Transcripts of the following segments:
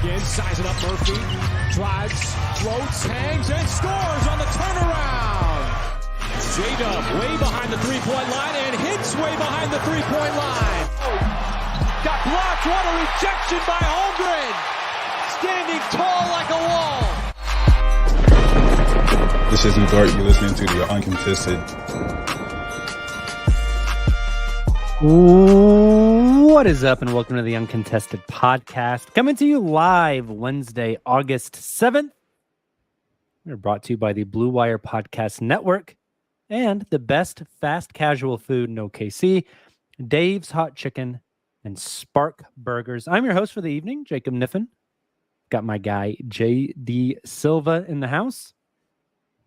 again, sizing up Murphy. Drives, floats, hangs, and scores on the turnaround. J-Dub way behind the three-point line and hits way behind the three-point line. Got blocked. What a rejection by Holmgren. Standing tall like a wall. This is Dart. You're listening to the Uncontested. What is up, and welcome to the Uncontested podcast, coming to you live Wednesday, August 7th. We're brought to you by the Blue Wire Podcast Network and the best fast casual food in OKC, Dave's Hot Chicken and Spark Burgers. I'm your host for the evening, Jacob Niffen. Got my guy, J.D. Silva, in the house.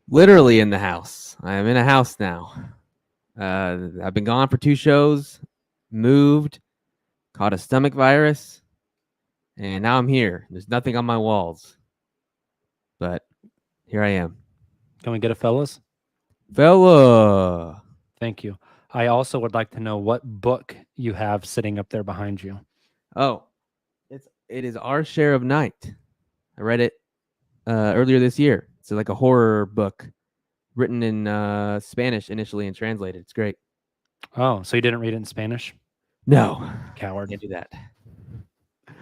Literally in the house. I am in a house now. I've been gone for 2 shows, moved, caught a stomach virus, and now I'm here. There's nothing on my walls, but here I am. Can we get a fellas? Fella. Thank you. I also would like to know what book you have sitting up there behind you. Oh, it is Our Share of Night. I read it earlier this year. It's like a horror book written in Spanish initially and translated. It's great. Oh, so you didn't read it in Spanish? No. Coward. Can't do that. It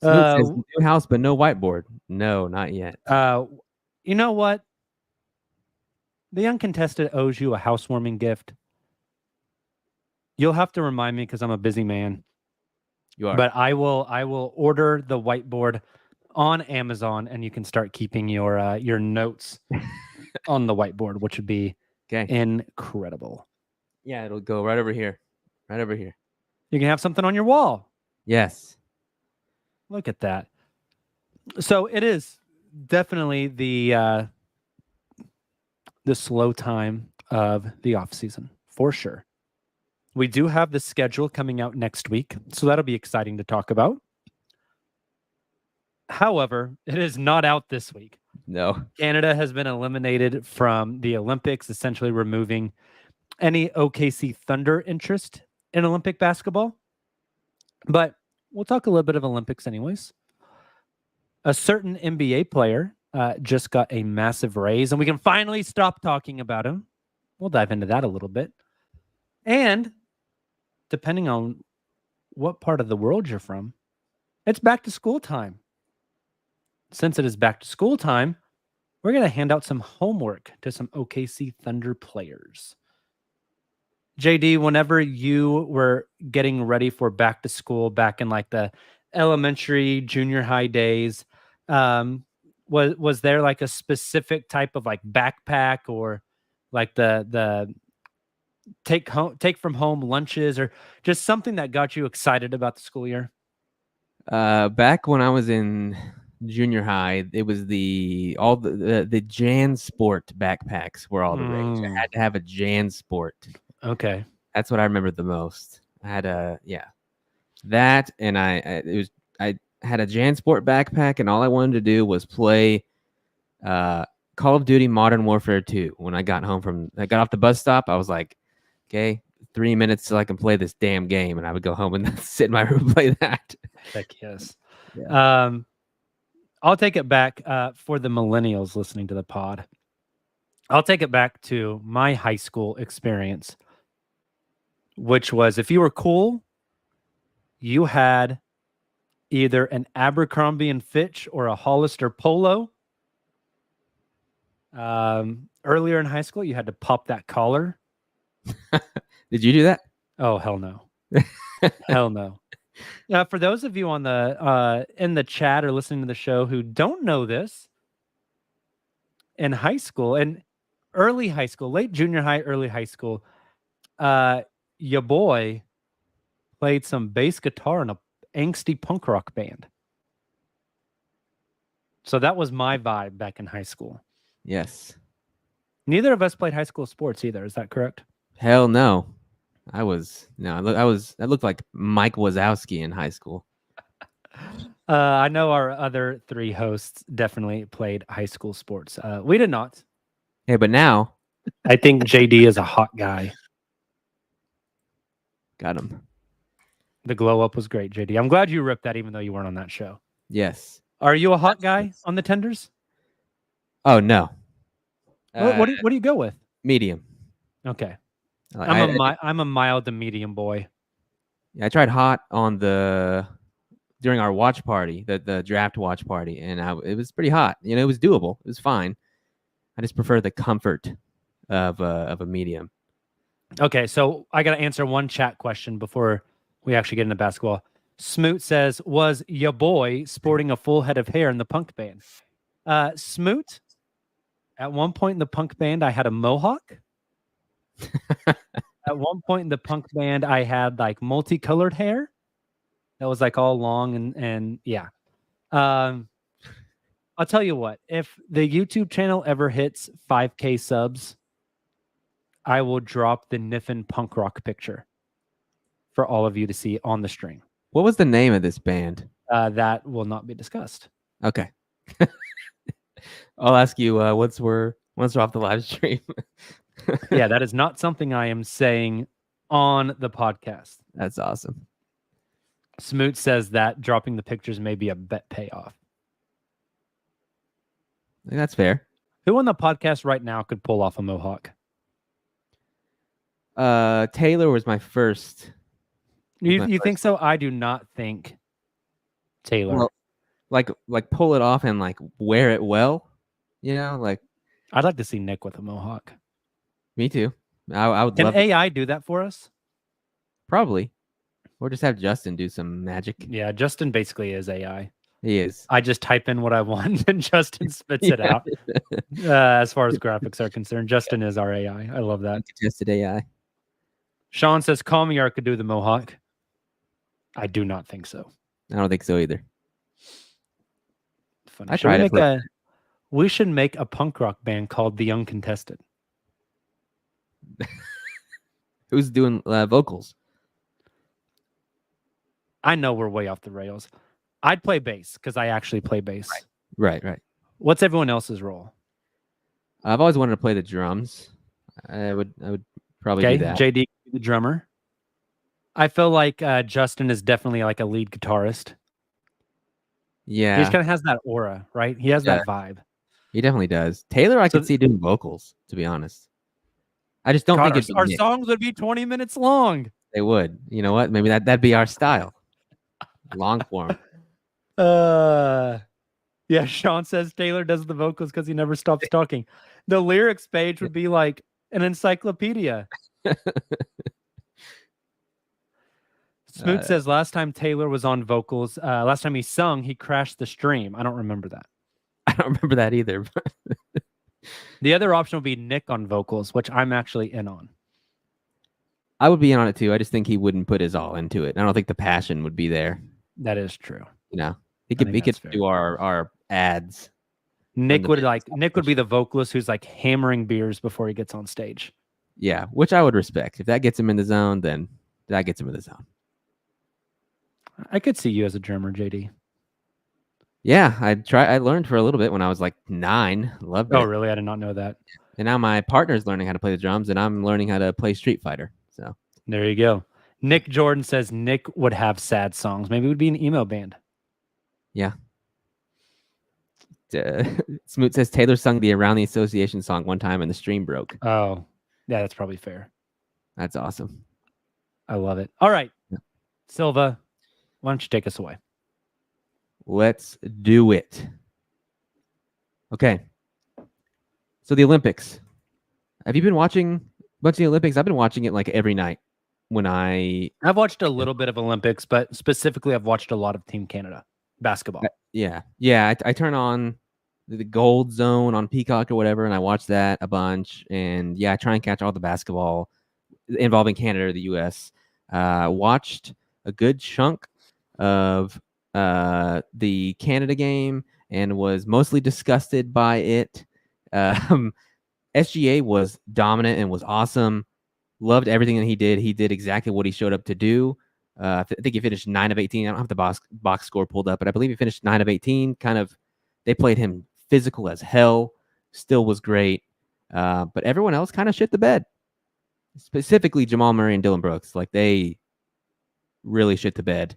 says new house, but no whiteboard. No, not yet. You know what? The Uncontested owes you a housewarming gift. You'll have to remind me because I'm a busy man. You are. But I will order the whiteboard on Amazon, and you can start keeping your notes on the whiteboard, which would be incredible. Yeah, it'll go right over here. Right over here. You can have something on your wall. Yes. Look at that. So it is definitely the slow time of the offseason, for sure. We do have the schedule coming out next week, so that'll be exciting to talk about. However, it is not out this week. No. Canada has been eliminated from the Olympics, essentially removing any OKC Thunder interest in Olympic basketball. But we'll talk a little bit of Olympics anyways. A certain NBA player just got a massive raise, and we can finally stop talking about him. We'll dive into that a little bit. And depending on what part of the world you're from, it's back to school time. Since it is back to school time, we're going to hand out some homework to some OKC Thunder players. JD, whenever you were getting ready for back to school back in like the elementary, junior high days, was there like a specific type of like backpack or like the take from home lunches or just something that got you excited about the school year? Back when I was in junior high, it was the Jan Sport backpacks were all the rage. I had to have a Jan Sport. Okay, that's what I remember the most. I had that, and I had a Jan Sport backpack, and all I wanted to do was play Call of Duty Modern Warfare 2. When I got off the bus stop, I was like, okay, 3 minutes till I can play this damn game, and I would go home and sit in my room and play that. Heck yes. Yeah. I'll take it back for the millennials listening to the pod. I'll take it back to my high school experience, which was if you were cool, you had either an Abercrombie and Fitch or a Hollister polo. Earlier in high school, you had to pop that collar. Did you do that? Oh, hell no. Hell no. For those of you on the in the chat or listening to the show who don't know this, in high school and early high school, late junior high, early high school, your boy played some bass guitar in a angsty punk rock band. So that was my vibe back in high school. Yes. Neither of us played high school sports either. Is that correct? Hell no. I looked like Mike Wazowski in high school. I know our other 3 hosts definitely played high school sports. We did not. Hey, but now I think JD is a hot guy. Got him. The glow up was great, JD. I'm glad you ripped that even though you weren't on that show. Yes. Are you a hot guy on the tenders? Oh no. What do you go with? Medium. Okay. I I'm a mild to medium boy. I tried hot on during our watch party, the draft watch party, and it was pretty hot. You know, it was doable. It was fine. I just prefer the comfort of a medium. Okay, so I got to answer one chat question before we actually get into basketball. Smoot says, was ya boy sporting a full head of hair in the punk band? Smoot, at one point in the punk band, I had a mohawk. At one point in the punk band, I had like multicolored hair that was like all long and yeah. I'll tell you what, if the YouTube channel ever hits 5K subs, I will drop the Niffin punk rock picture for all of you to see on the stream. What was the name of this band? That will not be discussed. Okay. I'll ask you once we're off the live stream. Yeah, that is not something I am saying on the podcast. That's awesome. Smoot says that dropping the pictures may be a bet payoff. I think that's fair. Who on the podcast right now could pull off a mohawk? Taylor was my first. You think so? I do not think Taylor. Well, like pull it off and like wear it well. You know, like I'd like to see Nick with a mohawk. Me too. I would Can love AI do that for us? Probably. Or just have Justin do some magic. Yeah, Justin basically is AI. He is. I just type in what I want and Justin spits it out. As far as graphics are concerned, Justin is our AI. I love that. Uncontested AI. Sean says Kamiar could do the mohawk. I do not think so. I don't think so either. Funny. I tried it. We should make a punk rock band called the Uncontested. Who's doing vocals? I know we're way off the rails. I'd play bass because I actually play bass. Right. What's everyone else's role? I've always wanted to play the drums. I would probably do that. JD, the drummer. I feel like Justin is definitely like a lead guitarist. Yeah. He just kind of has that aura, right? He has that vibe. He definitely does. Taylor, I could see doing vocals, to be honest. I just don't think our songs would be 20 minutes long. They would. You know what? Maybe that'd be our style. Long form. Yeah, Sean says Taylor does the vocals because he never stops talking. The lyrics page would be like an encyclopedia. Smoot says last time Taylor was on vocals, last time he sung, he crashed the stream. I don't remember that. I don't remember that either. The other option would be Nick on vocals, which I'm actually in on. I would be in on it too. I just think he wouldn't put his all into it. I don't think the passion would be there. That is true. You know, he could do our ads. Nick would be the vocalist who's like hammering beers before he gets on stage. Yeah, which I would respect. If that gets him in the zone, then that gets him in the zone. I could see you as a drummer, JD. Yeah, I learned for a little bit when I was like 9. Loved it. Oh, really? I did not know that. And now my partner's learning how to play the drums, and I'm learning how to play Street Fighter. So there you go. Nick Jordan says Nick would have sad songs. Maybe it would be an emo band. Yeah. Smoot says Taylor sung the Around the Association song one time and the stream broke. Oh, yeah, that's probably fair. That's awesome. I love it. All right. Yeah. Silva, why don't you take us away? Let's do it. Okay. So the Olympics. Have you been watching a bunch of the Olympics? I've been watching it like every night I've watched a little bit of Olympics, but specifically I've watched a lot of Team Canada basketball. Yeah. I turn on the Gold Zone on Peacock or whatever, and I watch that a bunch. And yeah, I try and catch all the basketball involving Canada or the US. Watched a good chunk of the Canada game and was mostly disgusted by it. SGA was dominant and was awesome. Loved everything that he did. He did exactly what he showed up to do. I think he finished 9 of 18. I don't have the box score pulled up, but I believe he finished 9 of 18. They played him physical as hell. Still was great. But everyone else kind of shit the bed. Specifically Jamal Murray and Dillon Brooks. Like they really shit the bed.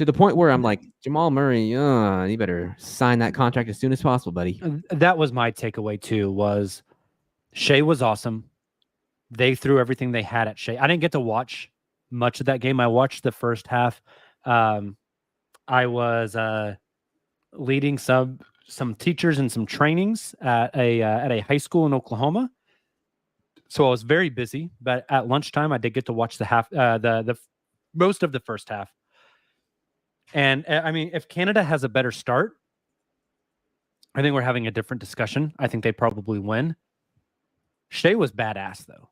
to the point where I'm like, Jamal Murray, you better sign that contract as soon as possible, buddy. That was my takeaway too, was Shai was awesome. They threw everything they had at Shai. I didn't get to watch much of that game. I watched the first half. I was leading some teachers and some trainings at a high school in Oklahoma. So I was very busy, but at lunchtime I did get to watch the most of the first half. And I mean, if Canada has a better start, I think we're having a different discussion. I think they probably win. Shai was badass though.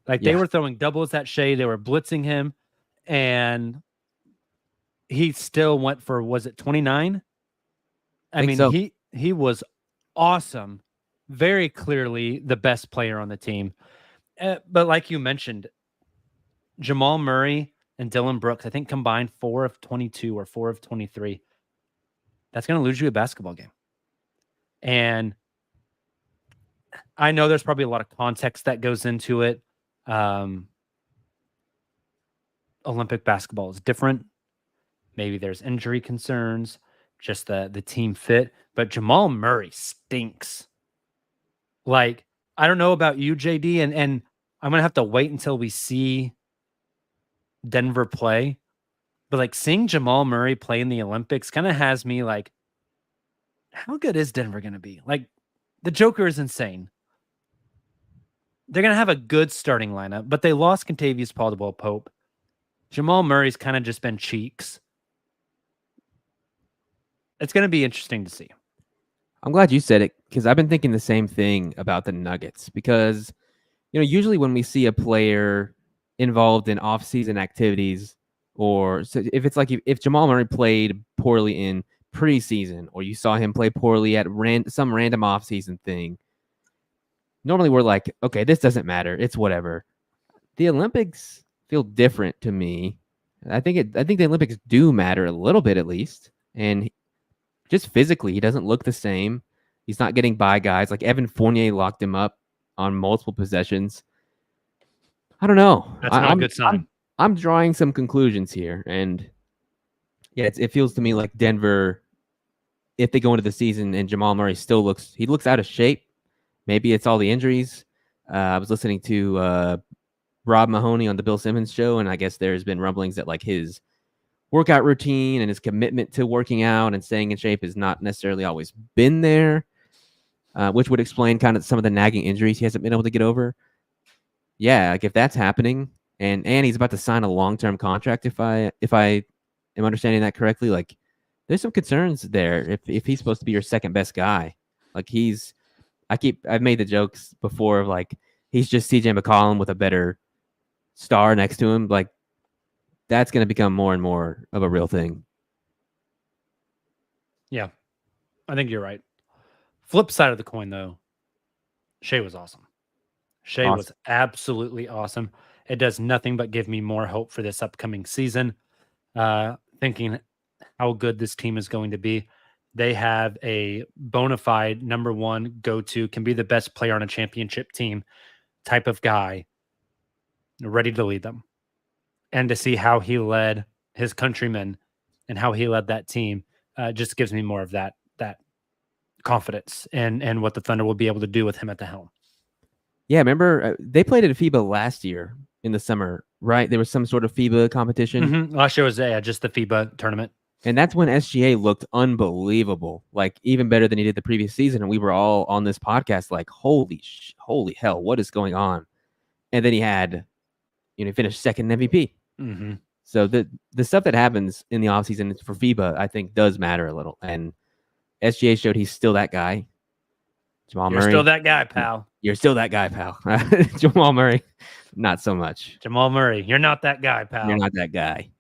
Like they were throwing doubles at Shai, they were blitzing him, and he still went for, was it 29? I mean, so. he was awesome. Very clearly the best player on the team. But like you mentioned, Jamal Murray and Dillon Brooks, I think combined 4 of 22 or 4 of 23. That's going to lose you a basketball game. And I know there's probably a lot of context that goes into it. Olympic basketball is different. Maybe there's injury concerns, just the team fit. But Jamal Murray stinks. Like, I don't know about you, JD, and I'm going to have to wait until we see Denver play. But, like, seeing Jamal Murray play in the Olympics kind of has me like, how good is Denver going to be? Like, the Joker is insane. They're going to have a good starting lineup, but they lost Contavious Pope. Jamal Murray's kind of just been cheeks. It's going to be interesting to see. I'm glad you said it, because I've been thinking the same thing about the Nuggets, because, usually when we see a player involved in off-season activities, or so if it's like if Jamal Murray played poorly in preseason, or you saw him play poorly at some random off-season thing, normally we're like, okay, this doesn't matter. It's whatever. The Olympics feel different to me. I think the Olympics do matter a little bit, at least. And just physically, he doesn't look the same. He's not getting by guys. Like Evan Fournier locked him up on multiple possessions. I don't know. That's not a good sign. I'm drawing some conclusions here. And yeah, it feels to me like Denver, if they go into the season and Jamal Murray still looks out of shape. Maybe it's all the injuries. I was listening to Rob Mahoney on the Bill Simmons show, and I guess there's been rumblings that like his workout routine and his commitment to working out and staying in shape has not necessarily always been there, which would explain kind of some of the nagging injuries he hasn't been able to get over. Yeah, like if that's happening, and he's about to sign a long-term contract, if I am understanding that correctly, like there's some concerns there if he's supposed to be your second best guy. Like I've made the jokes before of like he's just CJ McCollum with a better star next to him. Like that's going to become more and more of a real thing. Yeah, I think you're right. Flip side of the coin, though, Shai was awesome. Shai was absolutely awesome. It does nothing but give me more hope for this upcoming season. Thinking how good this team is going to be. They have a bona fide number one go-to, can be the best player on a championship team type of guy, ready to lead them. And to see how he led his countrymen and how he led that team just gives me more of that confidence and what the Thunder will be able to do with him at the helm. Yeah, remember they played at a FIBA last year in the summer, right? There was some sort of FIBA competition. Mm-hmm. Last year was just the FIBA tournament. And that's when SGA looked unbelievable, like even better than he did the previous season. And we were all on this podcast like, holy hell, what is going on? And then he had, he finished second MVP. Mm-hmm. So the stuff that happens in the offseason for FIBA, I think, does matter a little. And SGA showed he's still that guy. Jamal Murray. You're still that guy, pal. You're still that guy, pal. Jamal Murray, not so much. Jamal Murray, you're not that guy, pal. You're not that guy.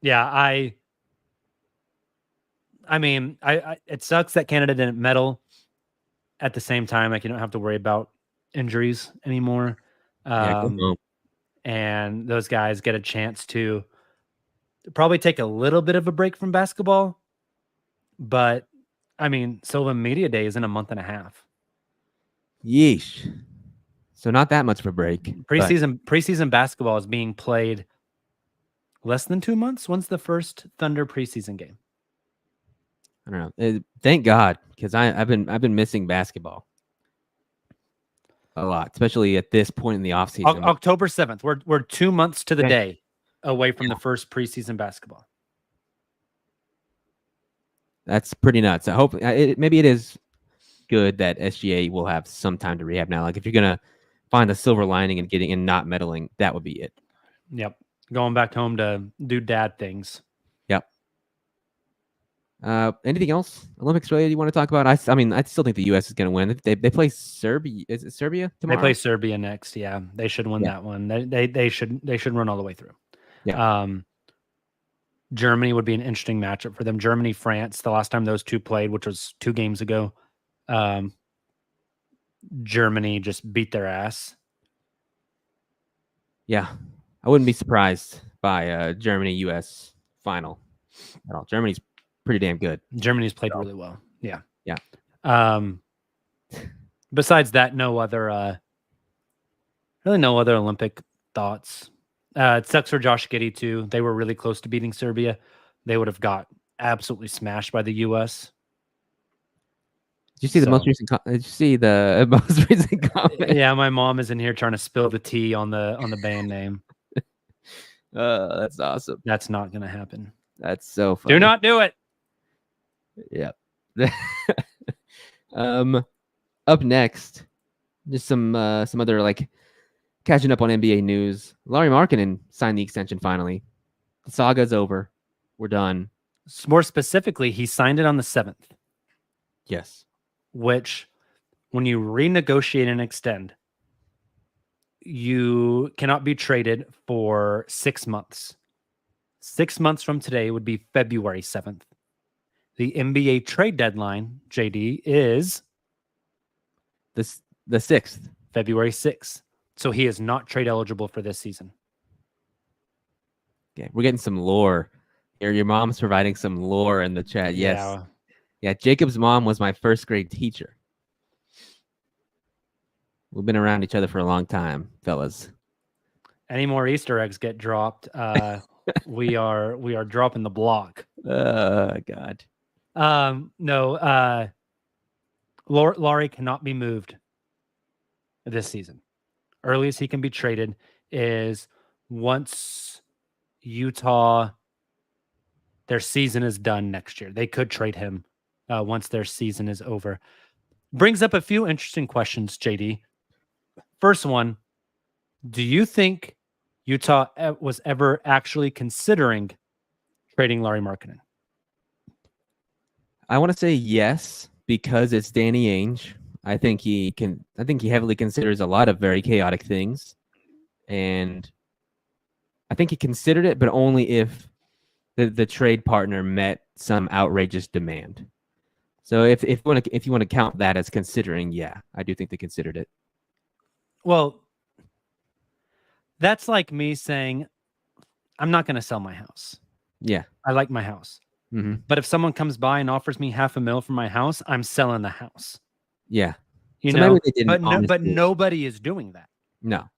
Yeah, I mean, it sucks that Canada didn't medal. At the same time, like you don't have to worry about injuries anymore. And those guys get a chance to probably take a little bit of a break from basketball. But I mean, Sylvan Media Day is in a month and a half. Yeesh. So not that much of a break. Preseason basketball is being played less than 2 months. When's the first Thunder preseason game? I don't know. Thank God, because I've been missing basketball a lot, especially at this point in the offseason. October 7th. We're 2 months to the day away from the first preseason basketball. That's pretty nuts. I hope maybe it is good that SGA will have some time to rehab now. Like if you're gonna find the silver lining and getting and not meddling, that would be it. Yep. Going back home to do dad things. Yep. Anything else? Olympics related you want to talk about? I mean, I still think the U.S. is going to win. They play Serbia. Is it Serbia tomorrow? They play Serbia next. Yeah, they should win that one. They should run all the way through. Yeah. Germany would be an interesting matchup for them. Germany, France. The last time those two played, which was 2 games ago, Germany just beat their ass. Yeah, I wouldn't be surprised by a Germany-U.S. final at all. Germany's pretty damn good. Germany's played really well. Yeah. Yeah. Besides that, no other Olympic thoughts. It sucks for Josh Giddey too. They were really close to beating Serbia. They would have got absolutely smashed by the U.S. Did you see the most recent? Did you see the most recent comment? Yeah, my mom is in here trying to spill the tea on the band name. That's awesome. That's not going to happen. That's so funny. Do not do it. Yep. Up next, just some other like catching up on NBA news. Lauri Markkanen signed the extension finally. The saga's over. We're done. More specifically, he signed it on the 7th. Yes. Which, when you renegotiate and extend, you cannot be traded for 6 months. 6 months from today would be February 7th. The NBA trade deadline, JD, is the 6th. February 6th. So he is not trade eligible for this season. Yeah, we're getting some lore. Your mom's providing some lore in the chat. Yes. Yeah, Jacob's mom was my first grade teacher. We've been around each other for a long time, fellas. Any more Easter eggs get dropped, we are dropping the block. God. No, Lauri cannot be moved this season. Earliest he can be traded is once Utah, their season is done next year. They could trade him once their season is over. Brings up a few interesting questions, JD. First one, do you think Utah was ever actually considering trading Lauri Markkanen? I want to say yes, because it's Danny Ainge. I think he heavily considers a lot of very chaotic things. And I think he considered it, but only if the trade partner met some outrageous demand. So if you want to count that as considering, yeah, I do think they considered it. Well, that's like me saying, I'm not going to sell my house. Yeah. I like my house. Mm-hmm. But if someone comes by and offers me $500,000 for my house, I'm selling the house. Yeah. You so know, maybe they didn't but nobody is doing that. No.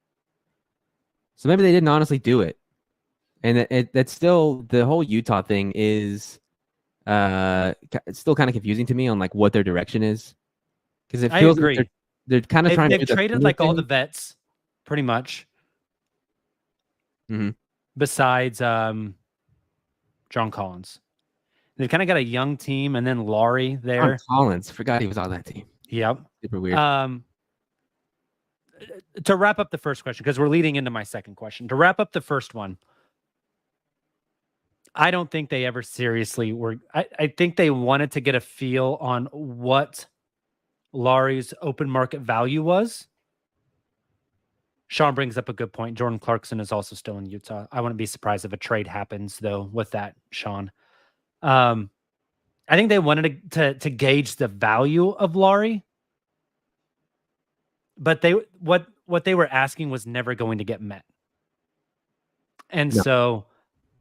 So maybe they didn't honestly do it. And that's still, the whole Utah thing is it's still kind of confusing to me on like what their direction is. Because it feels like they're kind of trying to do traded like all the vets, pretty much. Mm-hmm. Besides John Collins. They've kind of got a young team, and then Lauri there. John Collins, forgot he was on that team. Yep. Super weird. To wrap up the first question, because we're leading into my second question. To wrap up the first one, I don't think they ever seriously were. I think they wanted to get a feel on what Lauri's open market value was. Sean brings up a good point. Jordan Clarkson is also still in Utah. I wouldn't be surprised if a trade happens, though, with that, Sean. I think they wanted to gauge the value of Lauri, but what they were asking was never going to get met. And so,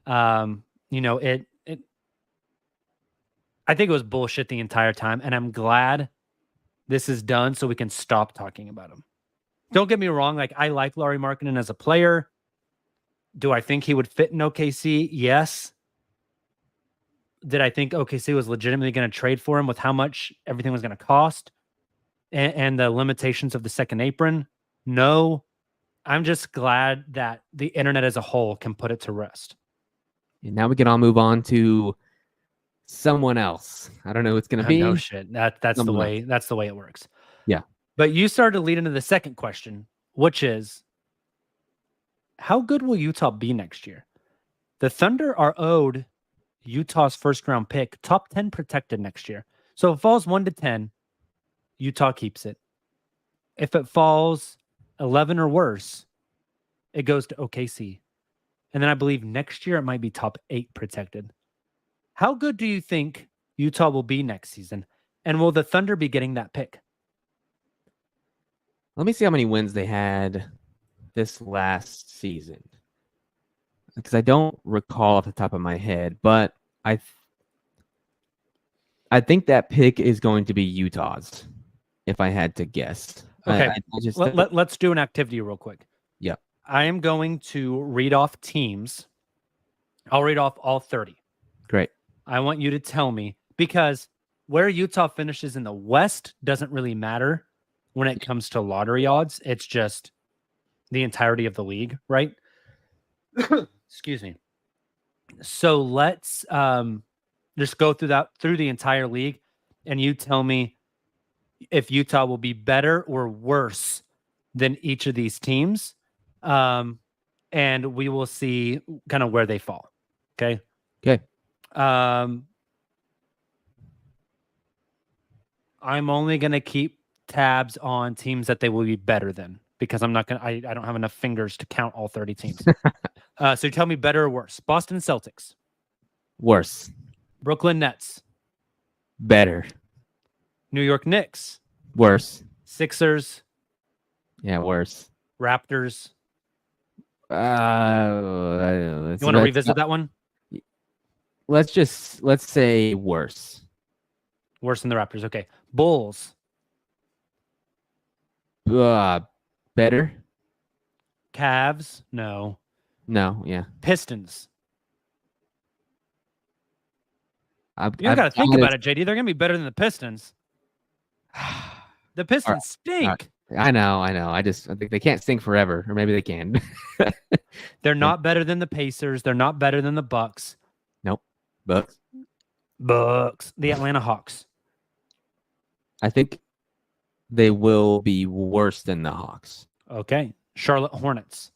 you know, I think it was bullshit the entire time, and I'm glad this is done so we can stop talking about him. Don't get me wrong, like I like Lauri Markkanen as a player. Do I think he would fit in OKC? Yes. Did I think OKC was legitimately going to trade for him with how much everything was going to cost and the limitations of the second apron? No. I'm just glad that the internet as a whole can put it to rest. And now we can all move on to someone else. I don't know who it's going to be. No shit. That's the way. That's the way it works. Yeah. But you started to lead into the second question, which is, how good will Utah be next year? The Thunder are owed Utah's first round pick, top 10 protected next year. So if it falls 1 to 10, Utah keeps it. If it falls 11 or worse, it goes to OKC. And then I believe next year it might be top 8 protected. How good do you think Utah will be next season? And will the Thunder be getting that pick? Let me see how many wins they had this last season, because I don't recall off the top of my head, but I think that pick is going to be Utah's, if I had to guess. Okay, just let's do an activity real quick. Yeah. I am going to read off teams. I'll read off all 30. Great. I want you to tell me, because where Utah finishes in the West doesn't really matter when it comes to lottery odds. It's just the entirety of the league, right? Excuse me. So let's just go through the entire league, and you tell me if Utah will be better or worse than each of these teams. And we will see kind of where they fall. Okay. Okay. I'm only going to keep tabs on teams that they will be better than, because I'm not going to, I don't have enough fingers to count all 30 teams. So tell me better or worse. Boston Celtics. Worse. Brooklyn Nets. Better. New York Knicks. Worse. Sixers. Yeah, worse. Raptors. You You want to revisit that one? Let's say worse. Worse than the Raptors. Okay. Bulls. Better. Cavs. No. No, yeah. Pistons. I've You got to think got about it, JD. They're going to be better than the Pistons. The Pistons stink. I know. I think they can't stink forever, or maybe they can. They're not better than the Pacers. They're not better than the Bucks. Nope. Bucks. The Atlanta Hawks. I think they will be worse than the Hawks. Okay. Charlotte Hornets.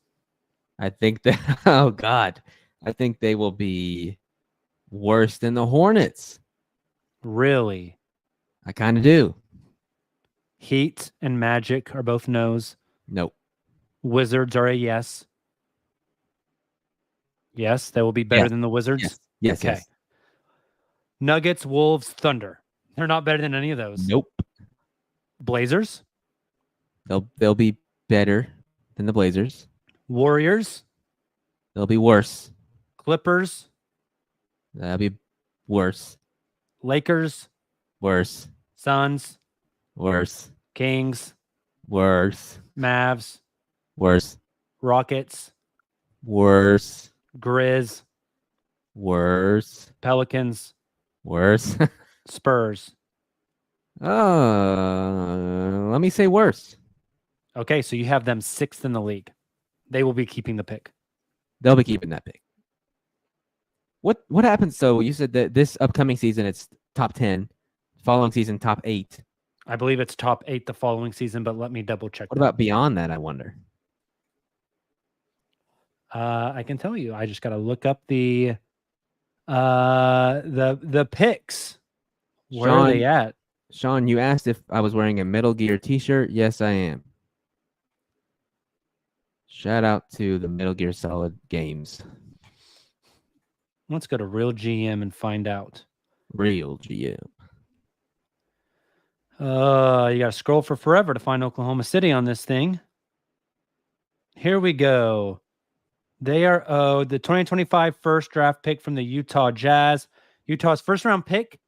I think that, oh God, I think they will be worse than the Hornets. Really? I kind of do. Heat and Magic are both no's. Nope. Wizards are a yes. Yes, they will be better than the Wizards. Yes. Okay. Yes. Nuggets, Wolves, Thunder. They're not better than any of those. Nope. Blazers. They'll be better than the Blazers. Warriors. They'll be worse. Clippers. That'll be worse. Lakers. Worse. Suns. Worse. Kings. Worse. Mavs. Worse. Rockets. Worse. Grizz. Worse. Pelicans. Worse. Spurs. Let me say worse. Okay, so you have them 6th in the league. They will be keeping the pick. They'll be keeping that pick. What happens? So you said that this upcoming season it's top 10, following season top 8. I believe it's top 8 the following season, but let me double check. What about beyond that, I wonder? I can tell you. I just got to look up the picks. Where are they at? Sean, you asked if I was wearing a Metal Gear t-shirt. Yes, I am. Shout out to the Metal Gear Solid games. Let's go to Real GM and find out. Real GM. You got to scroll for forever to find Oklahoma City on this thing. Here we go. They are owed the 2025 first draft pick from the Utah Jazz. Utah's first round pick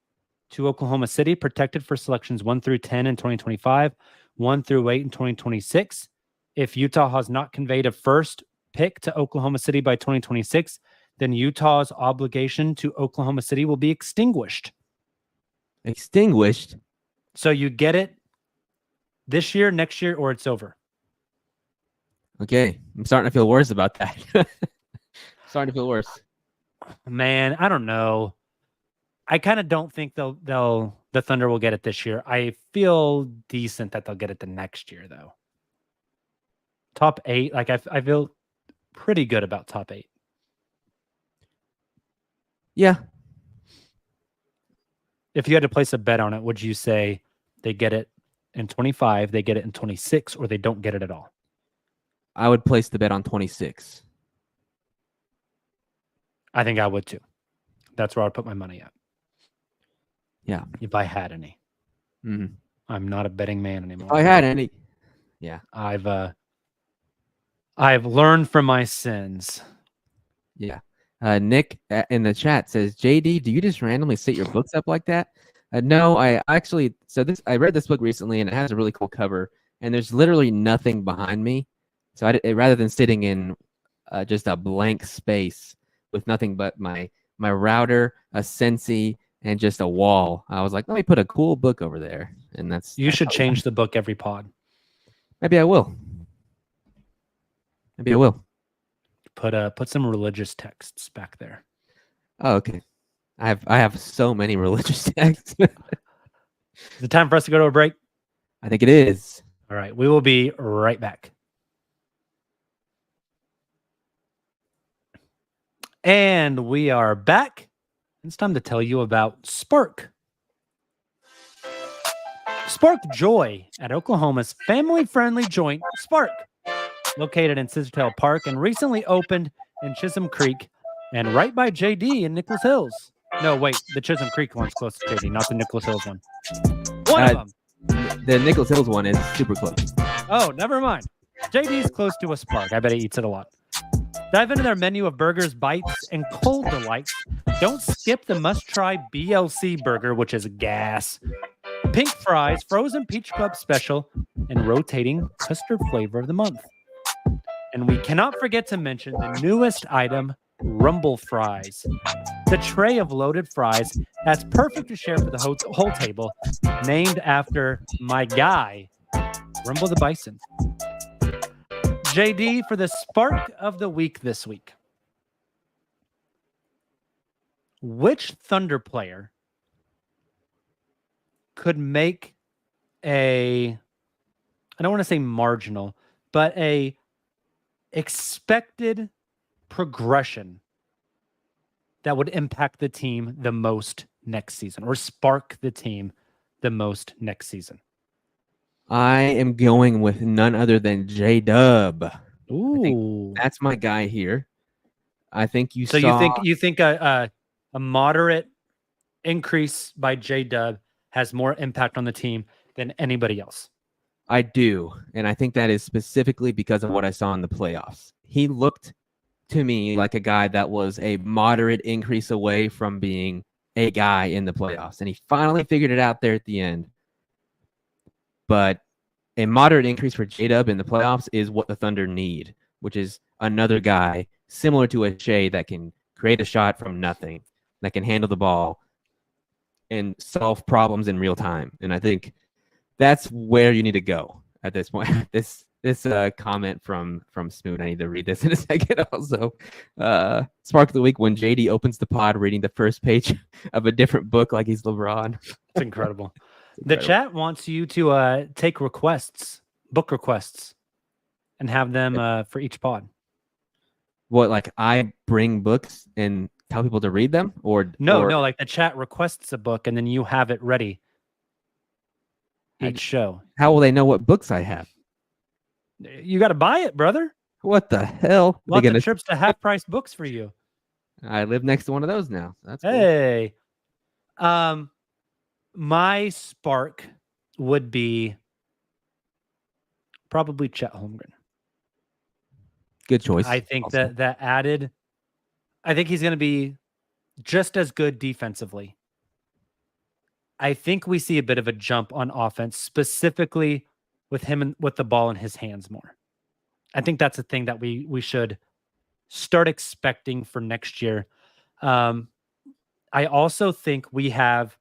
to Oklahoma City, protected for selections 1 through 10 in 2025, 1 through 8 in 2026. If Utah has not conveyed a first pick to Oklahoma City by 2026, then Utah's obligation to Oklahoma City will be extinguished. Extinguished? So you get it this year, next year, or it's over. Okay. I'm starting to feel worse about that. Starting to feel worse. Man, I don't know. I kind of don't think the Thunder will get it this year. I feel decent that they'll get it the next year, though. Top 8, like I feel pretty good about top 8. Yeah. If you had to place a bet on it, would you say they get it in 25, they get it in 26, or they don't get it at all? I would place the bet on 26. I think I would too. That's where I would put my money at. Yeah. If I had any. Mm-hmm. I'm not a betting man anymore. If I had any. Yeah. I've learned from my sins. Yeah. Nick in the chat says, JD, do you just randomly sit your books up like that? No, I actually, I read this book recently and it has a really cool cover and there's literally nothing behind me. So rather than sitting in just a blank space with nothing but my router, a Sensi, and just a wall, I was like, let me put a cool book over there. And you should change the book every pod. Maybe I will. Put some religious texts back there. Oh, okay. I have so many religious texts. Is it time for us to go to a break? I think it is. All right. We will be right back. And we are back. It's time to tell you about Spark. Spark joy at Oklahoma's family-friendly joint, Spark, located in Scissortail Park and recently opened in Chisholm Creek and right by JD in Nicholas Hills. No, wait, the Chisholm Creek one's close to JD, not the Nicholas Hills one. One of them. The Nicholas Hills one is super close. Oh, never mind. JD's close to a Spark. I bet he eats it a lot. Dive into their menu of burgers, bites, and cold delights. Don't skip the must-try BLC burger, which is gas. Pink fries, frozen peach club special, and rotating custard flavor of the month. And we cannot forget to mention the newest item, Rumble Fries. The tray of loaded fries that's perfect to share for the whole table, named after my guy, Rumble the Bison. JD, for the spark of the week this week, which Thunder player could make I don't want to say marginal, but a expected progression that would impact the team the most next season or spark the team the most next season? I am going with none other than J-Dub. Ooh, that's my guy here. I think you think a moderate increase by J-Dub has more impact on the team than anybody else? I do, and I think that is specifically because of what I saw in the playoffs. He looked to me like a guy that was a moderate increase away from being a guy in the playoffs, and he finally figured it out there at the end. But a moderate increase for J-Dub in the playoffs is what the Thunder need, which is another guy similar to a Shai that can create a shot from nothing, that can handle the ball and solve problems in real time. And I think that's where you need to go at this point. This comment from Smoot, I need to read this in a second also. Spark of the week, when JD opens the pod reading the first page of a different book like he's LeBron. It's incredible. The chat wants you to take requests, book requests, and have them for each pod. What, like I bring books and tell people to read them? No, like the chat requests a book and then you have it ready each show. How will they know what books I have? You got to buy it, brother. What the hell? Lots of trips to half-price books for you. I live next to one of those now. That's cool. Hey. My spark would be probably Chet Holmgren. Good choice. I think that added, I think he's going to be just as good defensively. I think we see a bit of a jump on offense, specifically with him and with the ball in his hands more. I think that's a thing that we should start expecting for next year. I also think we have,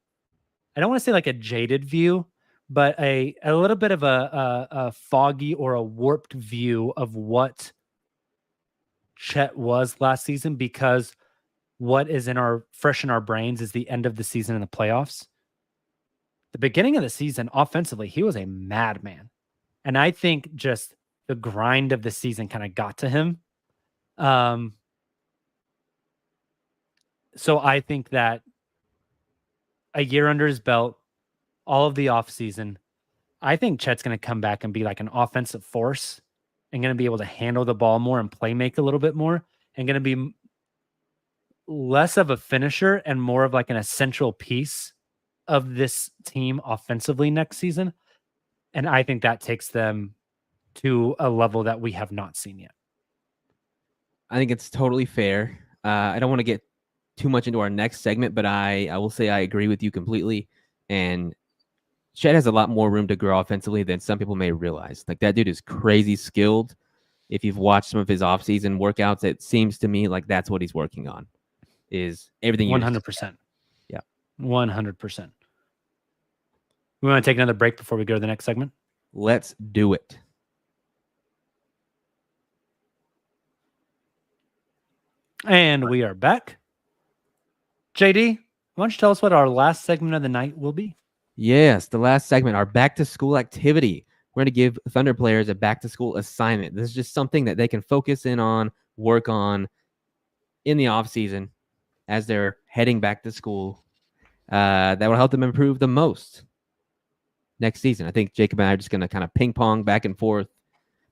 I don't want to say like a jaded view, but a little bit of a foggy or a warped view of what Chet was last season, because what is fresh in our brains is the end of the season and the playoffs. The beginning of the season, offensively, he was a madman. And I think just the grind of the season kind of got to him. So I think that a year under his belt, all of the offseason, I think Chet's going to come back and be like an offensive force and going to be able to handle the ball more and play make a little bit more, and going to be less of a finisher and more of like an essential piece of this team offensively next season. And I think that takes them to a level that we have not seen yet. I think it's totally fair. I don't want to get too much into our next segment, but I will say I agree with you completely. And Chet has a lot more room to grow offensively than some people may realize. Like, that dude is crazy skilled. If you've watched some of his offseason workouts, it seems to me like that's what he's working on, is everything. 100%. Yeah. 100%. We want to take another break before we go to the next segment? Let's do it. And we are back. JD, why don't you tell us what our last segment of the night will be? Yes, the last segment, our back-to-school activity. We're going to give Thunder players a back-to-school assignment. This is just something that they can focus in on, work on in the off-season as they're heading back to school. That will help them improve the most next season. I think Jacob and I are just going to kind of ping-pong back and forth.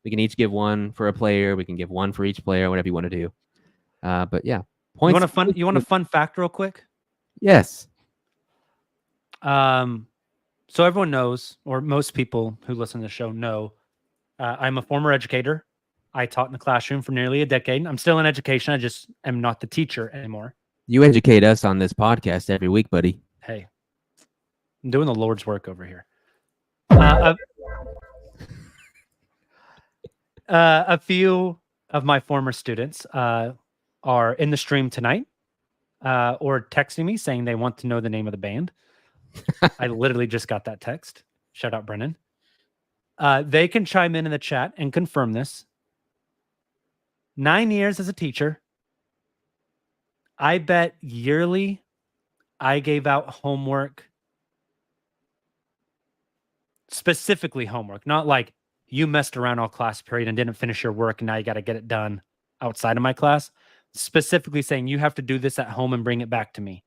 We can each give one for a player. We can give one for each player, whatever you want to do. But yeah. Points. You want a fun fact real quick? Yes. So everyone knows, or most people who listen to the show know, I'm a former educator. I taught in the classroom for nearly a decade. I'm still in education. I just am not the teacher anymore. You educate us on this podcast every week, buddy. Hey, I'm doing the Lord's work over here. A few of my former students are in the stream tonight or texting me saying they want to know the name of the band. I literally just got that text. Shout out, Brennan. They can chime in the chat and confirm this. 9 years as a teacher. I bet yearly I gave out homework, specifically homework, not like you messed around all class period and didn't finish your work and now you got to get it done outside of my class. Specifically saying you have to do this at home and bring it back to me.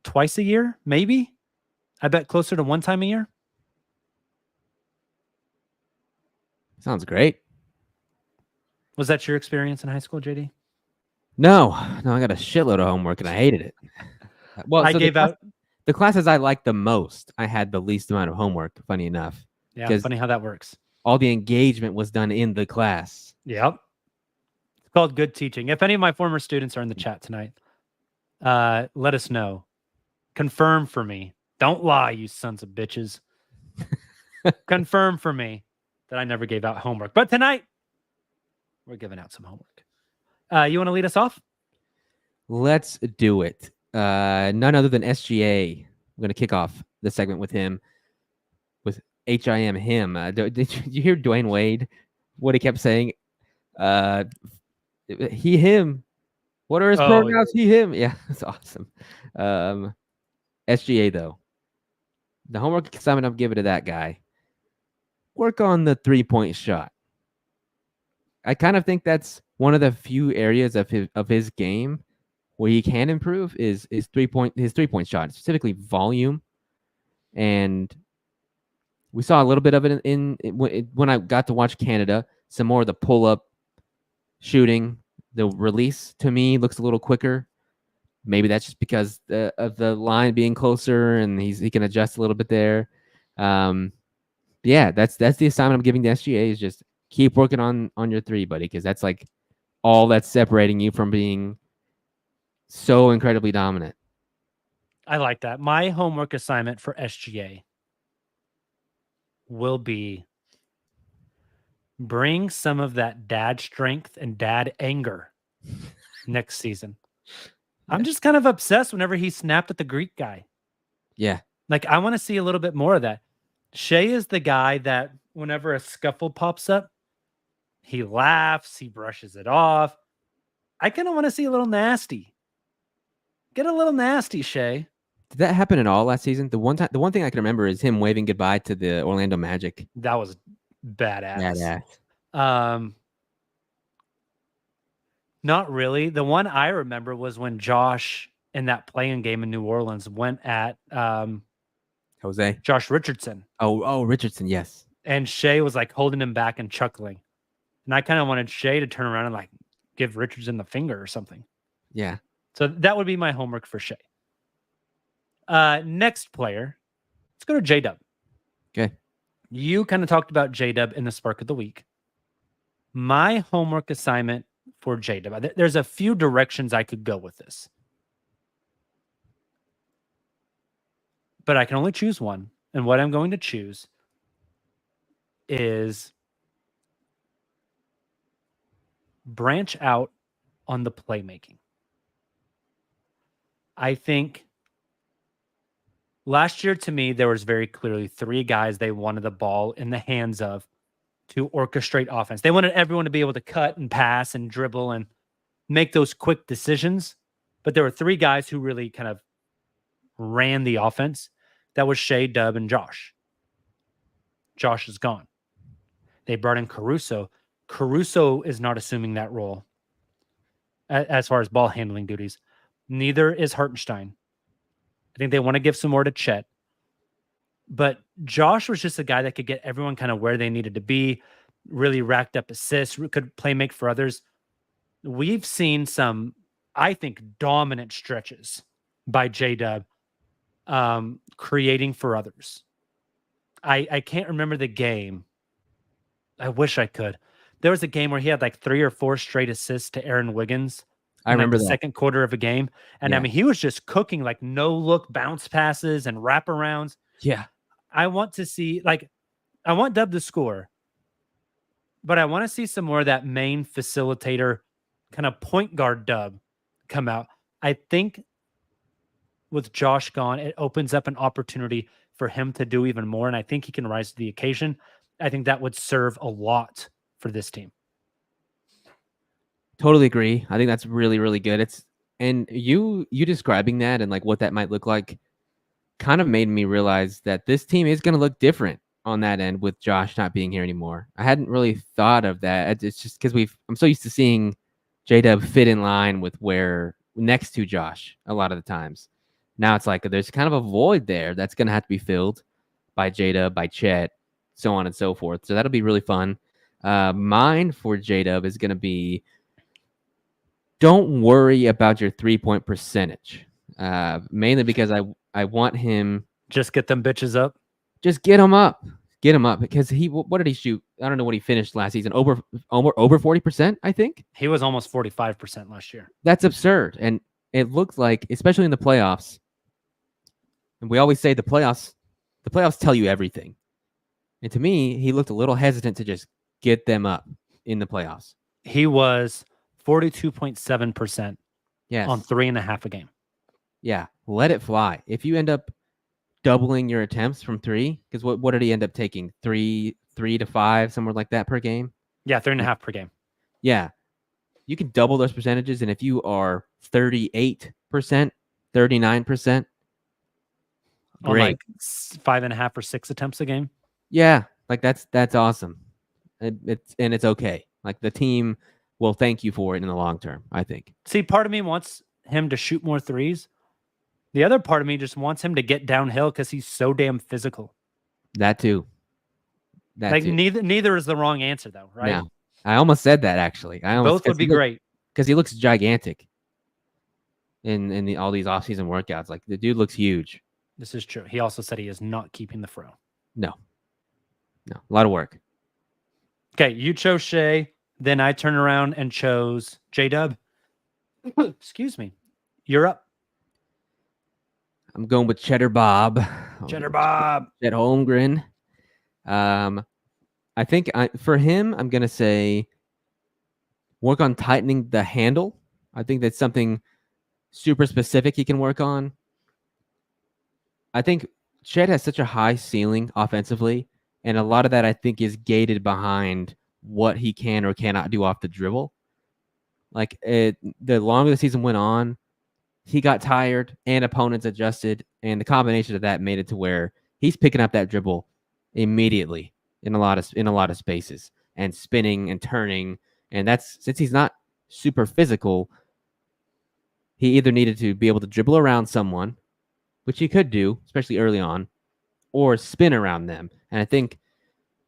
Twice a year, maybe? I bet closer to one time a year. Sounds great. Was that your experience in high school, JD? No, I got a shitload of homework and I hated it. Well, I gave out the classes I liked the most. I had the least amount of homework, funny enough. Yeah, funny how that works. All the engagement was done in the class. Yep. It's called good teaching. If any of my former students are in the chat tonight, let us know. Confirm for me. Don't lie, you sons of bitches. Confirm for me that I never gave out homework. But tonight, we're giving out some homework. You want to lead us off? Let's do it. None other than SGA. I'm going to kick off the segment with him, with HIM, him. Did you hear Dwayne Wade? What he kept saying? He, him. What are his pronouns? He, him. Yeah, that's awesome. SGA, though. The homework assignment I'm giving to that guy. Work on the three-point shot. I kind of think that's one of the few areas of his game where he can improve is his three-point shot, specifically volume. And we saw a little bit of it when I got to watch Canada. Some more of the pull-up shooting. The release, to me, looks a little quicker. Maybe that's just because of the line being closer and he can adjust a little bit there. Yeah, that's the assignment I'm giving to SGA, is just keep working on your three, buddy, because that's like all that's separating you from being so incredibly dominant. I like that. My homework assignment for SGA will be Bring some of that dad strength and dad anger next season. I'm just kind of obsessed whenever he snapped at the Greek guy. Yeah. Like, I want to see a little bit more of that. Shai is the guy that whenever a scuffle pops up, he laughs, he brushes it off. I kind of want to see a little nasty. Get a little nasty, Shai. Did that happen at all last season? The one thing I can remember is him waving goodbye to the Orlando Magic. That was badass. Not really. The one I remember was when Josh in that playing game in New Orleans went at Jose. Josh Richardson. Oh, Richardson, yes. And Shai was like holding him back and chuckling. And I kind of wanted Shai to turn around and like give Richardson the finger or something. Yeah. So that would be my homework for Shai. Next player, let's go to J-Dub. Okay. You kind of talked about J-Dub in the Spark of the Week. My homework assignment for J-Dub, there's a few directions I could go with this. But I can only choose one. And what I'm going to choose is branch out on the playmaking. I think last year, to me, there was very clearly three guys they wanted the ball in the hands of to orchestrate offense. They wanted everyone to be able to cut and pass and dribble and make those quick decisions. But there were three guys who really kind of ran the offense. That was Shai, Dub, and Josh. Josh is gone. They brought in Caruso. Caruso is not assuming that role as far as ball handling duties. Neither is Hartenstein. I think they want to give some more to Chet. But Josh was just a guy that could get everyone kind of where they needed to be, really racked up assists, could play make for others. We've seen some, I think, dominant stretches by J-Dub creating for others. I can't remember the game. I wish I could. There was a game where he had like 3 or 4 straight assists to Aaron Wiggins. I remember the second quarter of a game. And I mean, he was just cooking like no look bounce passes and wraparounds. Yeah. I want to see, like, I want Dub to score, but I want to see some more of that main facilitator kind of point guard Dub come out. I think with Josh gone, it opens up an opportunity for him to do even more. And I think he can rise to the occasion. I think that would serve a lot for this team. Totally agree. I think that's really, really good. And you describing that and like what that might look like kind of made me realize that this team is going to look different on that end with Josh not being here anymore. I hadn't really thought of that. It's just because I'm so used to seeing J-Dub fit in line with where next to Josh a lot of the times. Now it's like there's kind of a void there that's going to have to be filled by J-Dub, by Chet, so on and so forth. So that'll be really fun. Mine for J-Dub is going to be, don't worry about your 3-point percentage. Mainly because I want him. Just get them bitches up. Just get him up. Get him up because what did he shoot? I don't know what he finished last season. Over 40%, I think. He was almost 45% last year. That's absurd. And it looks like, especially in the playoffs, and we always say the playoffs tell you everything. And to me, he looked a little hesitant to just get them up in the playoffs. He was 42.7% on 3.5 a game. Yeah, let it fly. If you end up doubling your attempts from 3, because what did he end up taking? 3 to 5, somewhere like that per game? Yeah, 3.5 per game. Yeah. You can double those percentages, and if you are 38%, 39%, on great. Like 5.5 or 6 attempts a game. Yeah, like that's awesome. It's okay. Like the team will thank you for it in the long term, I think. See, part of me wants him to shoot more threes. The other part of me just wants him to get downhill because he's so damn physical. That too. Neither is the wrong answer though, right? Yeah. I almost said that actually. Both would be great because he looks gigantic in all these off-season workouts. Like the dude looks huge. This is true. He also said he is not keeping the fro. No, a lot of work. Okay, you chose Shai. Then I turned around and chose J-Dub. Excuse me. You're up. I'm going with Cheddar Bob. Cheddar Bob. Chet Holmgren. I think for him, I'm going to say work on tightening the handle. I think that's something super specific he can work on. I think Chet has such a high ceiling offensively, and a lot of that I think is gated behind what he can or cannot do off the dribble. Like the longer the season went on, he got tired and opponents adjusted, and the combination of that made it to where he's picking up that dribble immediately in a lot of spaces and spinning and turning. And that's, since he's not super physical, he either needed to be able to dribble around someone, which he could do, especially early on, or spin around them. And I think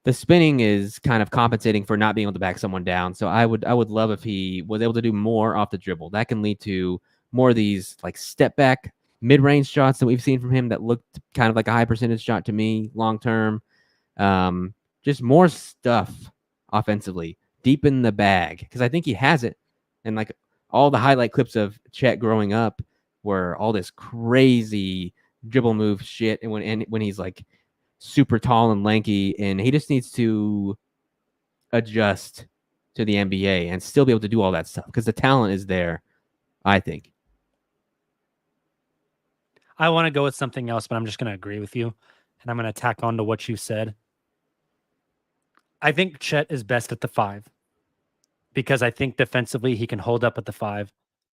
the spinning is kind of compensating for not being able to back someone down. So I would love if he was able to do more off the dribble. That can lead to more of these like step back mid-range shots that we've seen from him that looked kind of like a high percentage shot to me long term. Just more stuff offensively, deep in the bag, because I think he has it. And like all the highlight clips of Chet growing up were all this crazy dribble move shit, and when he's like super tall and lanky, and he just needs to adjust to the NBA and still be able to do all that stuff because the talent is there, I think. I want to go with something else, but I'm just going to agree with you, and I'm going to tack on to what you said. I think Chet is best at the 5 because I think defensively he can hold up at the 5,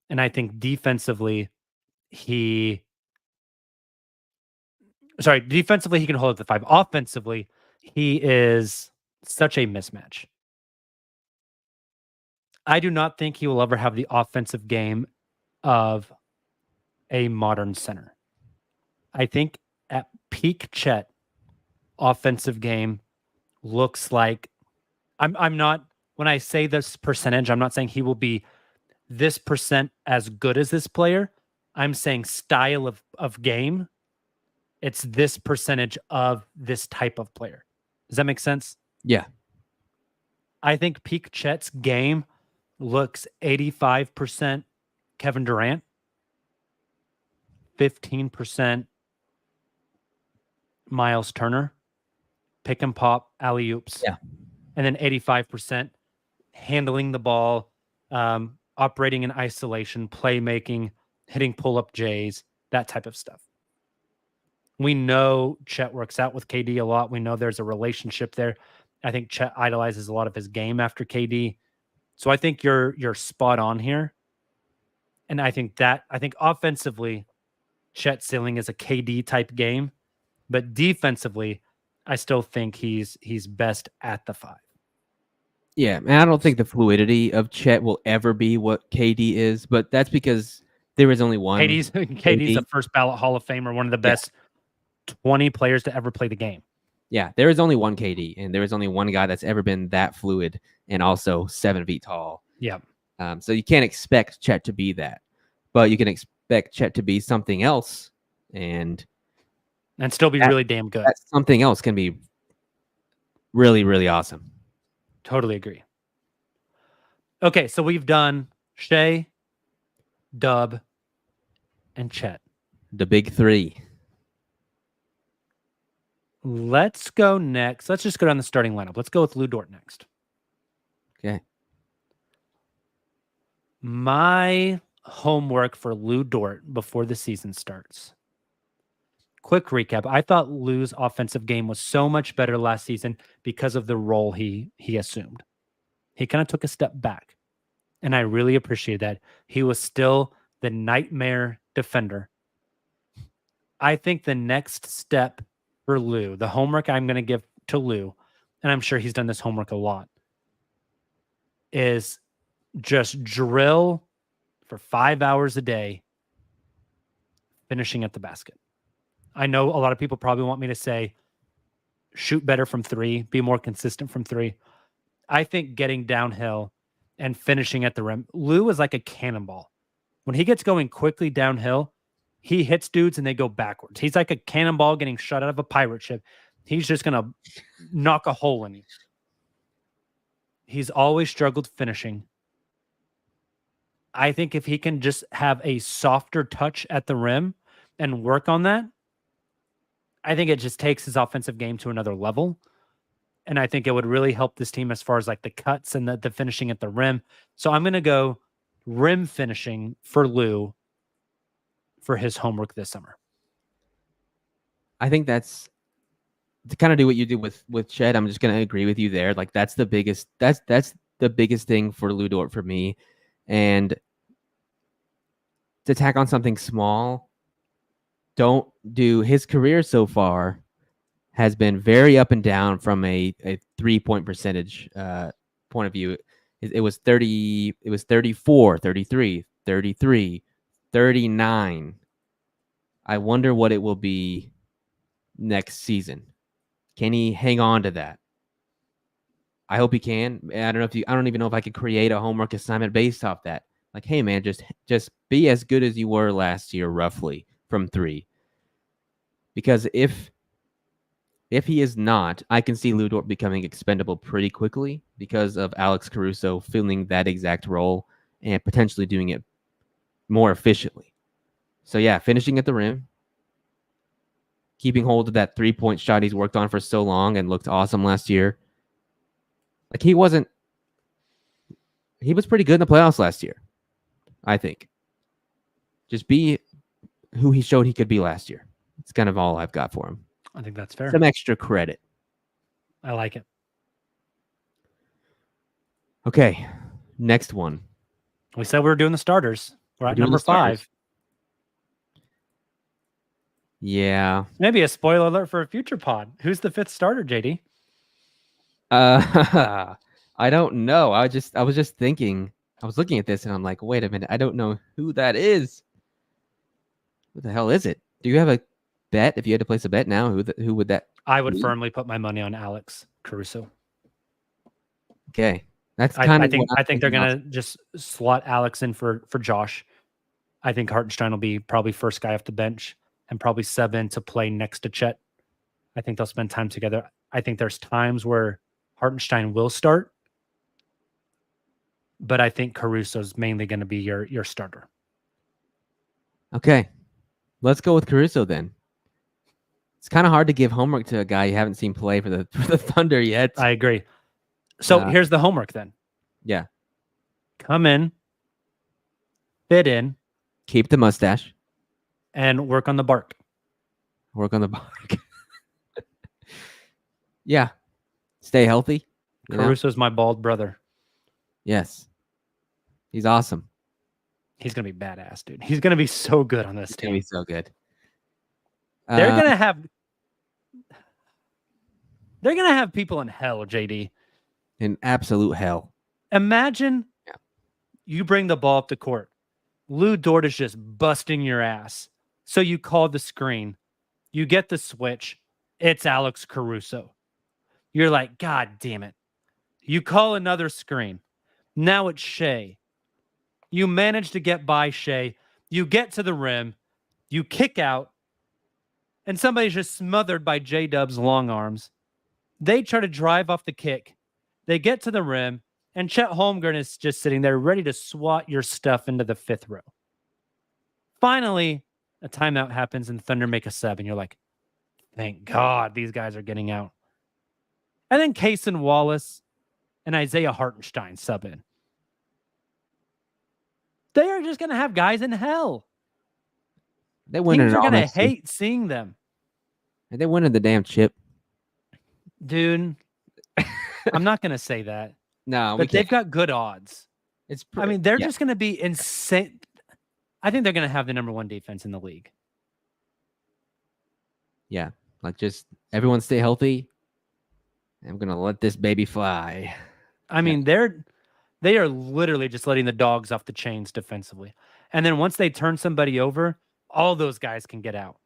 and I think defensively he can hold up the 5. Offensively, he is such a mismatch. I do not think he will ever have the offensive game of a modern center. I think at peak Chet, offensive game looks like I'm not, when I say this percentage, I'm not saying he will be this percent as good as this player. I'm saying style of game. It's this percentage of this type of player. Does that make sense? Yeah. I think peak Chet's game looks 85% Kevin Durant, 15% Miles Turner, pick and pop, alley-oops. Yeah. And then 85% handling the ball, operating in isolation, playmaking, hitting pull-up J's, that type of stuff. We know Chet works out with KD a lot. We know there's a relationship there. I think Chet idolizes a lot of his game after KD. So I think you're spot on here. And I think offensively, Chet's ceiling is a KD type game, but defensively, I still think he's best at the 5. Yeah, and I don't think the fluidity of Chet will ever be what KD is, but that's because there is only one. KD's a first ballot Hall of Famer, one of the best 20 players to ever play the game. Yeah, there is only one KD, and there is only one guy that's ever been that fluid and also 7 feet tall. Yeah. So you can't expect Chet to be that, but you can expect Chet to be something else, and still be really damn good. That something else can be really, really awesome. Totally agree. Okay, so we've done Shai, Dub, and Chet. The big 3. Let's go next. Let's just go down the starting lineup. Let's go with Lu Dort next. Okay. My homework for Lu Dort before the season starts. Quick recap. I thought Lu's offensive game was so much better last season because of the role he assumed. He kind of took a step back, and I really appreciate that. He was still the nightmare defender. I think the next step for Lu, the homework I'm going to give to Lu, and I'm sure he's done this homework a lot, is just drill for 5 hours a day, finishing at the basket. I know a lot of people probably want me to say, shoot better from 3, be more consistent from 3. I think getting downhill and finishing at the rim. Lu is like a cannonball. When he gets going quickly downhill, he hits dudes and they go backwards. He's like a cannonball getting shot out of a pirate ship. He's just going to knock a hole in you. He's always struggled finishing. I think if he can just have a softer touch at the rim and work on that, I think it just takes his offensive game to another level. And I think it would really help this team as far as like the cuts and the finishing at the rim. So I'm going to go rim finishing for Lou for his homework this summer. I think that's to kind of do what you did with Chet. I'm just going to agree with you there. Like that's the biggest thing for Lou Dort for me. And to tack on something small, don't do his career so far has been very up and down from a 3-point percentage point of view. It was 30, it was 34, 33, 33, 39. I wonder what it will be next season. Can he hang on to that? I hope he can. I don't even know if I could create a homework assignment based off that. Like, hey man, just be as good as you were last year, roughly from 3. Because if he is not, I can see Lou Dort becoming expendable pretty quickly because of Alex Caruso filling that exact role and potentially doing it more efficiently. So yeah, finishing at the rim, keeping hold of that 3-point shot he's worked on for so long and looked awesome last year. Like he was pretty good in the playoffs last year, I think. Just be who he showed he could be last year. It's kind of all I've got for him. I think that's fair. Some extra credit. I like it. Okay, next one. We said we were doing the starters. We're at number 5. Yeah. Maybe a spoiler alert for a future pod. Who's the 5th starter, JD? I don't know. I was just thinking. I was looking at this and I'm like, wait a minute. I don't know who that is. Who the hell is it? Do you have a bet? If you had to place a bet now, who would that? I would firmly put my money on Alex Caruso. Okay, that's kind of. I think they're gonna just slot Alex in for Josh. I think Hartenstein will be probably first guy off the bench and probably sub in to play next to Chet. I think they'll spend time together. I think there's times where Hartenstein will start, but I think Caruso's mainly going to be your starter. Okay, let's go with Caruso then. It's kind of hard to give homework to a guy you haven't seen play for the Thunder yet. I agree. So here's the homework then. Yeah. Come in, fit in, keep the mustache, and work on the bark. Work on the bark. Yeah. Stay healthy. Caruso's my bald brother. Yes. He's awesome. He's going to be badass, dude. He's going to be so good on this team. He's going to be so good. They're going to have people in hell, JD. In absolute hell. Imagine you bring the ball up the court. Lou Dort is just busting your ass. So you call the screen. You get the switch. It's Alex Caruso. You're like, God damn it. You call another screen. Now it's Shai. You manage to get by Shai. You get to the rim. You kick out. And somebody's just smothered by J-Dub's long arms. They try to drive off the kick. They get to the rim. And Chet Holmgren is just sitting there ready to swat your stuff into the 5th row. Finally, a timeout happens and Thunder make a sub. And you're like, thank God these guys are getting out. And then Kaysen Wallace and Isaiah Hartenstein sub in. They are just going to have guys in hell. They win Teams it. are going to hate seeing them. They winning the damn chip. Dude, I'm not going to say that. No, but they've got good odds. They're just going to be insane. I think they're going to have the number 1 defense in the league. Yeah, like just everyone stay healthy. I'm going to let this baby fly. I mean, they are literally just letting the dogs off the chains defensively. And then once they turn somebody over, all those guys can get out.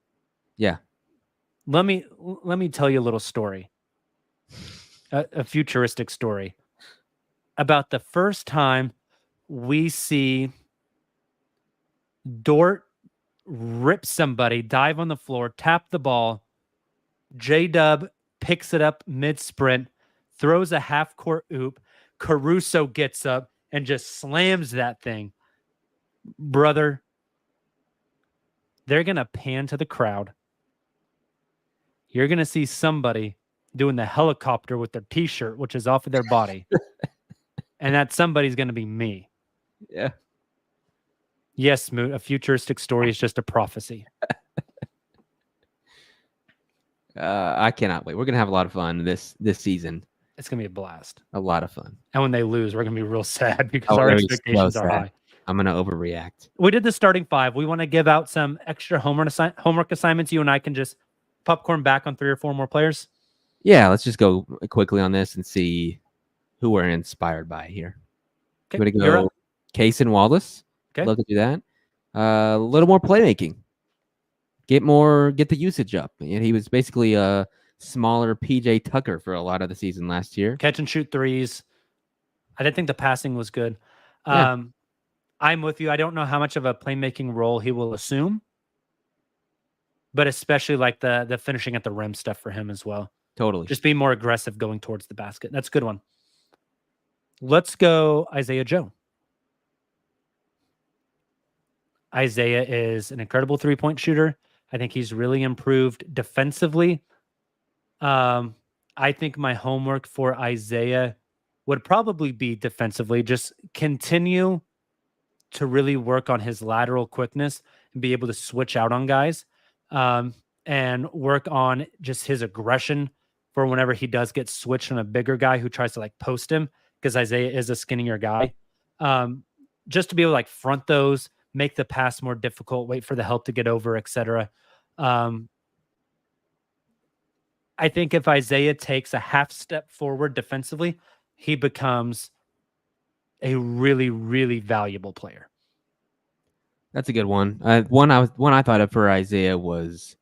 Yeah. Let me tell you a little story. A futuristic story about the first time we see Dort rip somebody, dive on the floor, tap the ball. J-Dub picks it up mid-sprint, throws a half-court oop. Caruso gets up and just slams that thing. Brother, they're going to pan to the crowd. You're going to see somebody doing the helicopter with their t-shirt, which is off of their body. And that somebody's going to be me. Yeah. Yes, Moot, a futuristic story is just a prophecy. I cannot wait. We're gonna have a lot of fun this season. It's going to be a blast. A lot of fun. And when they lose, we're going to be real sad because Oh, our we're gonna be so expectations are sad. high. I'm gonna overreact. We did the starting five. We want to give out some extra homework assignments. You and I can just popcorn back on 3 or 4 more players. Yeah, let's just go quickly on this and see who we're inspired by here. Okay, I'm gonna you're go up. Case and Wallace. Okay. Love to do that. A little more playmaking. Get the usage up. And he was basically a smaller PJ Tucker for a lot of the season last year. Catch and shoot threes. I didn't think the passing was good. Yeah. I'm with you. I don't know how much of a playmaking role he will assume, but especially like the finishing at the rim stuff for him as well. Totally. Just be more aggressive going towards the basket. That's a good one. Let's go Isaiah Joe. Isaiah is an incredible 3-point shooter. I think he's really improved defensively. I think my homework for Isaiah would probably be defensively. Just continue to really work on his lateral quickness and be able to switch out on guys, and work on just his aggression for whenever he does get switched on a bigger guy who tries to like post him, because Isaiah is a skinnier guy. Just to be able to like front those, make the pass more difficult, wait for the help to get over, etc. I think if Isaiah takes a half step forward defensively, he becomes a really, really valuable player. That's a good one. One I thought of for Isaiah was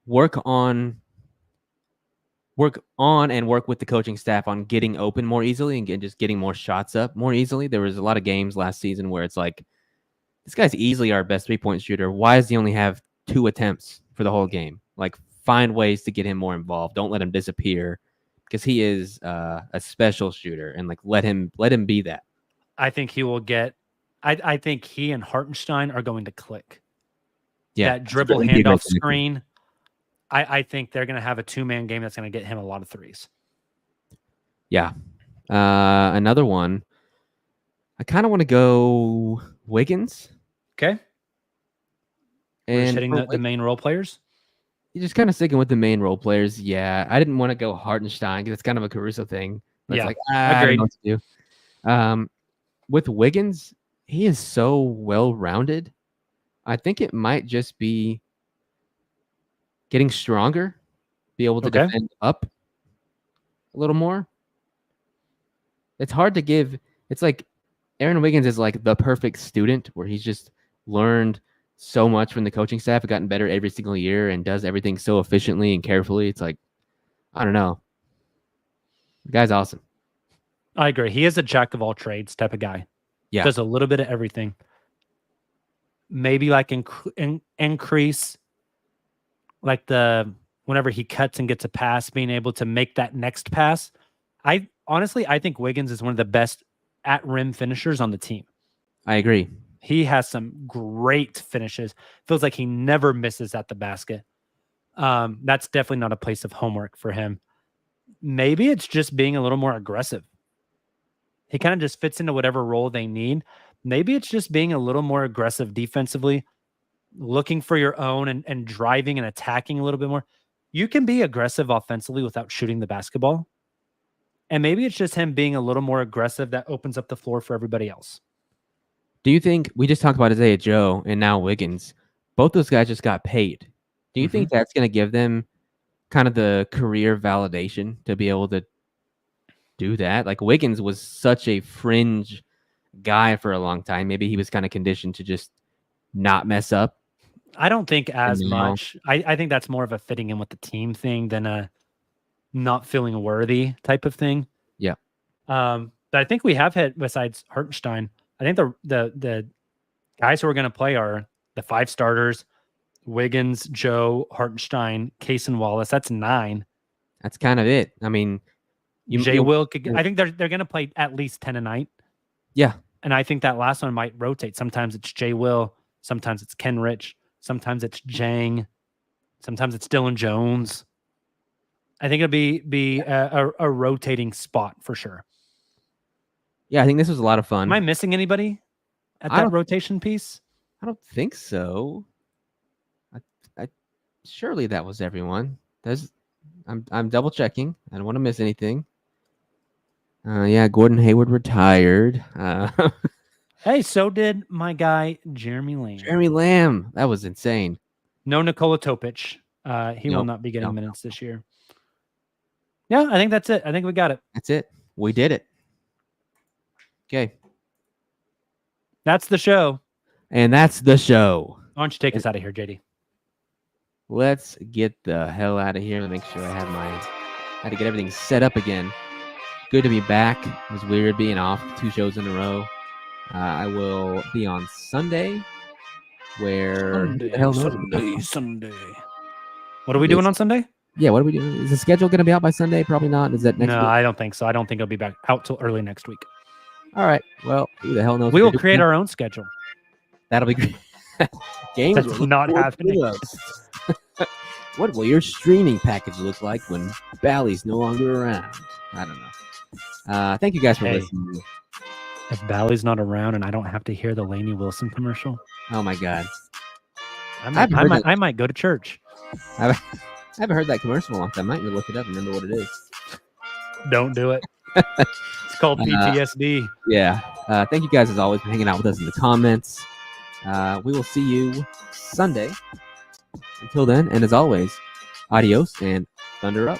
work on and work with the coaching staff on getting open more easily and just getting more shots up more easily. There was a lot of games last season where it's like, this guy's easily our best 3-point shooter. Why does he only have 2 attempts for the whole game? Like, find ways to get him more involved. Don't let him disappear, because he is a special shooter, and like let him be that. I think he will get. I think he and Hartenstein are going to click. Yeah, that dribble handoff screen. I think they're going to have a 2-man game that's going to get him a lot of threes. Yeah. Another one. I kind of want to go Wiggins. Okay. We're just And hitting the main role players. You're just kind of sticking with the main role players. Yeah. I didn't want to go Hartenstein because it's kind of a Caruso thing. But Yeah. It's like, I don't know what to do. With Wiggins, he is so well-rounded. I think it might just be getting stronger, be able to defend up a little more. It's hard to give. It's like Aaron Wiggins is like the perfect student where he's just learned so much from the coaching staff, gotten better every single year, and does everything so efficiently and carefully. It's like, I don't know. The guy's awesome. I agree. He is a jack of all trades type of guy. Yeah. Does a little bit of everything. Maybe like increase like whenever he cuts and gets a pass, being able to make that next pass. I think Wiggins is one of the best at rim finishers on the team. I agree. He has some great finishes. Feels like he never misses at the basket. That's definitely not a place of homework for him. Maybe it's just being a little more aggressive. He kind of just fits into whatever role they need. Maybe it's just being a little more aggressive defensively, looking for your own and driving and attacking a little bit more. You can be aggressive offensively without shooting the basketball. And maybe it's just him being a little more aggressive that opens up the floor for everybody else. Do you think, we just talked about Isaiah Joe and now Wiggins, both those guys just got paid. Do you think that's going to give them kind of the career validation to be able to do that? Like, Wiggins was such a fringe guy for a long time. Maybe he was kind of conditioned to just not mess up. I don't think as much. I think that's more of a fitting in with the team thing than a not feeling worthy type of thing. Yeah. But I think we have hit, besides Hartenstein, I think the guys who are going to play are the 5 starters: Wiggins, Joe, Hartenstein, Case, and Wallace. That's 9. That's kind of it. I mean, Will. I think they're going to play at least 10 a night. Yeah. And I think that last one might rotate. Sometimes it's Jay Will. Sometimes it's Ken Rich. Sometimes it's Jang. Sometimes it's Dillon Jones. I think it'll be a rotating spot for sure. Yeah, I think this was a lot of fun. Am I missing anybody at I that don't- rotation piece? I don't think so. I surely that was everyone. I'm double checking. I don't want to miss anything. Yeah, Gordon Hayward retired. Hey, so did my guy Jeremy Lamb. Jeremy Lamb, that was insane. No Nikola Topic. He will Nope. not be getting No. minutes this year. Yeah, I think that's it. I think we got it. That's it. We did it. Okay, That's the show. and that's the show. Why don't you take us out of here, JD? Let's get the hell out of here. Make sure I had to get everything set up again. Good to be back. It was weird being off 2 shows in a row. I will be on Sunday. Where who the hell knows? Sunday. What are we doing on Sunday? Yeah, what are we doing? Is the schedule going to be out by Sunday? Probably not. Is that next No, week? I don't think so. I don't think it'll be back out till early next week. All right. Well, who the hell knows? We what will to do? create our own schedule. That'll be great. Games That's will look not forward happening. to us. What will your streaming package look like when Bally's no longer around? I don't know. Thank you guys for Hey. listening. If Bally's not around and I don't have to hear the Lainey Wilson commercial, Oh my God, I might go to church. I haven't heard that commercial in a long time. I might need to look it up and remember what it is. Don't do it. It's called PTSD. Yeah. Thank you guys as always for hanging out with us in the comments. We will see you Sunday. Until then, and as always, adios and thunder up.